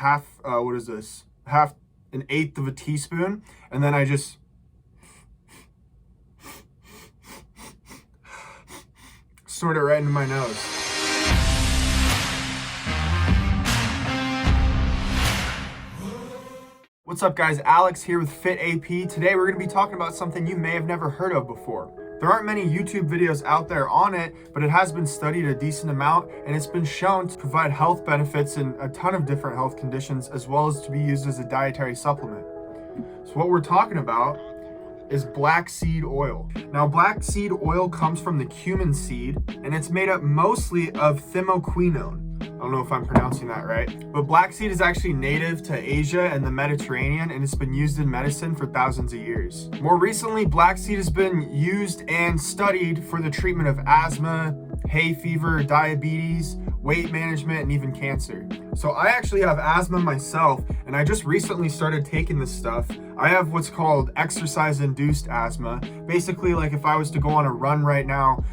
what is this? Half an eighth of a teaspoon. And then I just snort it right into my nose. What's up guys, Alex here with Fit AP. Today we're going to be talking about something you may have never heard of before. There aren't many YouTube videos out there on it, but it has been studied a decent amount and it's been shown to provide health benefits in a ton of different health conditions, as well as to be used as a dietary supplement. So what we're talking about is black seed oil. Now, black seed oil comes from the cumin seed and it's made up mostly of thymoquinone. I don't know if I'm pronouncing that right, but black seed is actually native to Asia and the Mediterranean, and it's been used in medicine for thousands of years. More recently, black seed has been used and studied for the treatment of asthma, hay fever, diabetes, weight management, and even cancer. So I actually have asthma myself, and I just recently started taking this stuff. I have what's called exercise-induced asthma. Basically, like if I was to go on a run right now,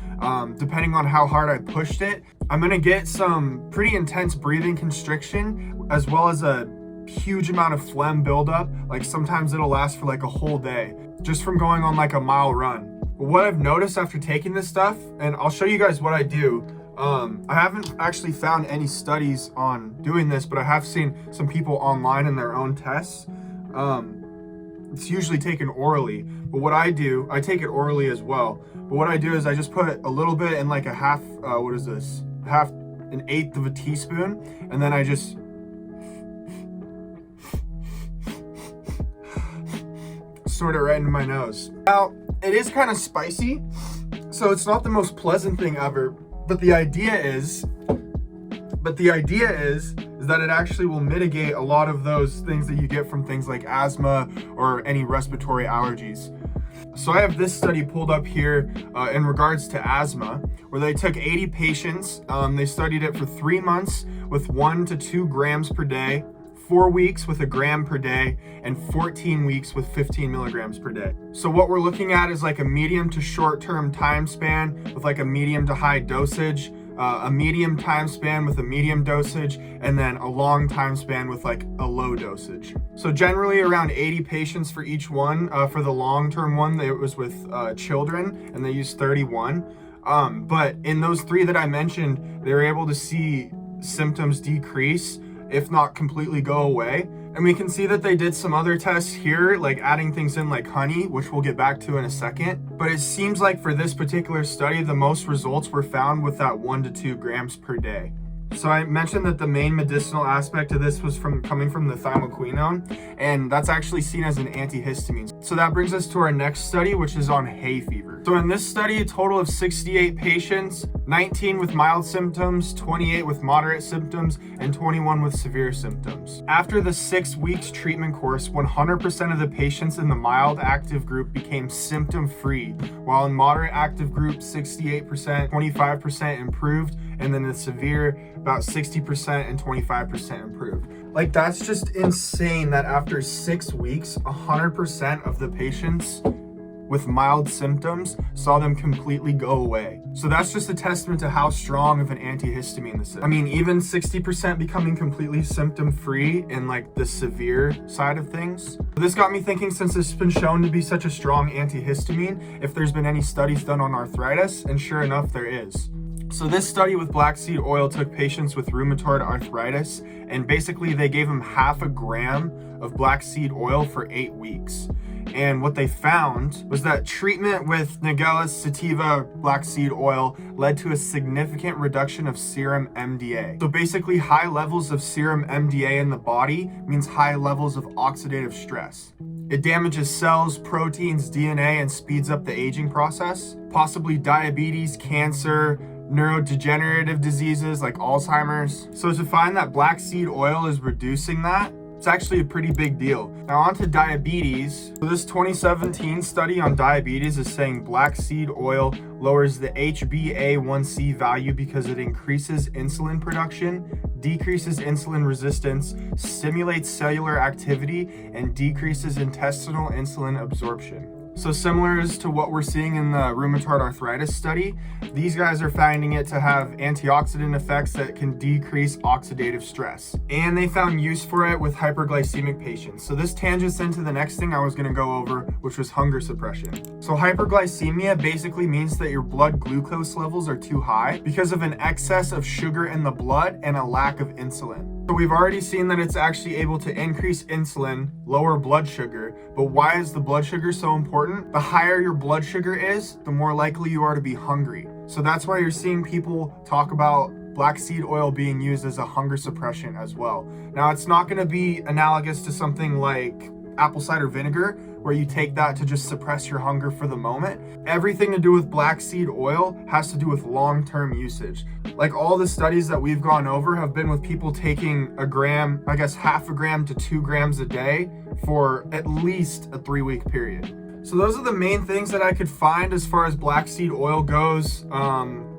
depending on how hard I pushed it, I'm gonna get some pretty intense breathing constriction, as well as a huge amount of phlegm buildup. Like sometimes it'll last for like a whole day, just from going on like a mile run. But what I've noticed after taking this stuff, and I'll show you guys what I do. I haven't actually found any studies on doing this, but I have seen some people online in their own tests. It's usually taken orally, but what I do, I take it orally as well. But what I do is I just put a little bit in like a half an eighth of a teaspoon, and then I just snort it right into my nose. Now, it is kind of spicy, so it's not the most pleasant thing ever, but the idea is that it actually will mitigate a lot of those things that you get from things like asthma or any respiratory allergies. So I have this study pulled up here in regards to asthma, where they took 80 patients. They studied it for 3 months with 1 to 2 grams per day, 4 weeks with 1 gram per day, and 14 weeks with 15 milligrams per day. So what we're looking at is like a medium to short-term time span with like a medium to high dosage, a medium time span with a medium dosage, and then a long time span with like a low dosage. So generally around 80 patients for each one. For the long-term one, it was with children, and they used 31. But in those 3 that I mentioned, they were able to see symptoms decrease, if not completely go away. And we can see that they did some other tests here, like adding things in like honey, which we'll get back to in a second. But it seems like for this particular study, the most results were found with that 1 to 2 grams per day. So I mentioned that the main medicinal aspect of this was coming from the thymoquinone, and that's actually seen as an antihistamine. So that brings us to our next study, which is on hay fever. So in this study, a total of 68 patients, 19 with mild symptoms, 28 with moderate symptoms, and 21 with severe symptoms. After the 6 weeks treatment course, 100% of the patients in the mild active group became symptom-free, while in moderate active group, 68%, 25% improved, and then the severe, about 60% and 25% improved. Like, that's just insane that after 6 weeks, 100% of the patients with mild symptoms saw them completely go away. So that's just a testament to how strong of an antihistamine this is. I mean, even 60% becoming completely symptom-free in like the severe side of things. This got me thinking, since it's been shown to be such a strong antihistamine, if there's been any studies done on arthritis, and sure enough, there is. So this study with black seed oil took patients with rheumatoid arthritis, and basically they gave them half a gram of black seed oil for 8 weeks. And what they found was that treatment with Nigella sativa black seed oil led to a significant reduction of serum MDA. So basically, high levels of serum MDA in the body means high levels of oxidative stress. It damages cells, proteins, DNA, and speeds up the aging process. Possibly diabetes, cancer, neurodegenerative diseases like Alzheimer's. So to find that black seed oil is reducing that, it's actually a pretty big deal. Now on to diabetes. So this 2017 study on diabetes is saying black seed oil lowers the HbA1c value because it increases insulin production, decreases insulin resistance, stimulates cellular activity, and decreases intestinal insulin absorption. So similar as to what we're seeing in the rheumatoid arthritis study, these guys are finding it to have antioxidant effects that can decrease oxidative stress. And they found use for it with hyperglycemic patients. So this tangents into the next thing I was gonna go over, which was hunger suppression. So hyperglycemia basically means that your blood glucose levels are too high because of an excess of sugar in the blood and a lack of insulin. So we've already seen that it's actually able to increase insulin, lower blood sugar, but why is the blood sugar so important? The higher your blood sugar is, the more likely you are to be hungry. So that's why you're seeing people talk about black seed oil being used as a hunger suppression as well. Now, it's not going to be analogous to something like apple cider vinegar, where you take that to just suppress your hunger for the moment. Everything to do with black seed oil has to do with long-term usage. Like all the studies that we've gone over have been with people taking a gram, I guess half a gram to 2 grams a day for at least a 3-week period. So those are the main things that I could find as far as black seed oil goes.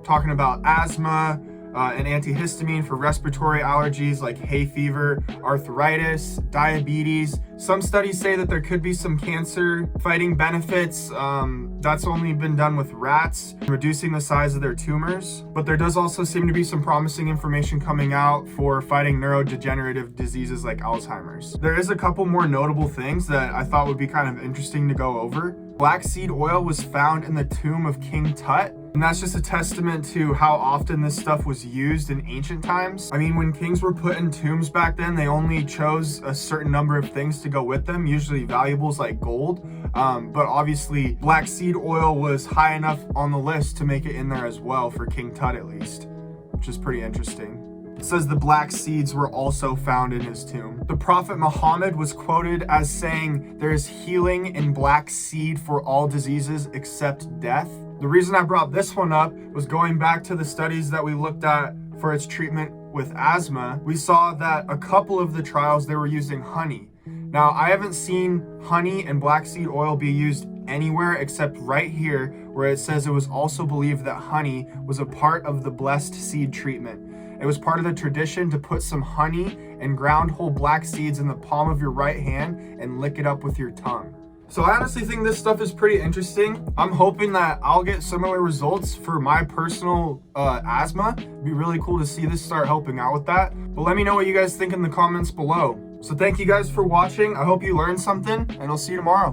Talking about asthma, an antihistamine for respiratory allergies like hay fever, arthritis, diabetes. Some studies say that there could be some cancer fighting benefits. That's only been done with rats, reducing the size of their tumors. But there does also seem to be some promising information coming out for fighting neurodegenerative diseases like Alzheimer's. There is a couple more notable things that I thought would be kind of interesting to go over. Black seed oil was found in the tomb of King Tut. And that's just a testament to how often this stuff was used in ancient times. I mean, when kings were put in tombs back then, they only chose a certain number of things to go with them, usually valuables like gold. But obviously, black seed oil was high enough on the list to make it in there as well, for King Tut at least, which is pretty interesting. It says the black seeds were also found in his tomb. The Prophet Muhammad was quoted as saying, "There is healing in black seed for all diseases except death." The reason I brought this one up was going back to the studies that we looked at for its treatment with asthma. We saw that a couple of the trials, they were using honey. Now, I haven't seen honey and black seed oil be used anywhere except right here, where it says it was also believed that honey was a part of the blessed seed treatment. It was part of the tradition to put some honey and ground whole black seeds in the palm of your right hand and lick it up with your tongue. So I honestly think this stuff is pretty interesting. I'm hoping that I'll get similar results for my personal asthma. It'd be really cool to see this start helping out with that. But let me know what you guys think in the comments below. So thank you guys for watching. I hope you learned something, and I'll see you tomorrow.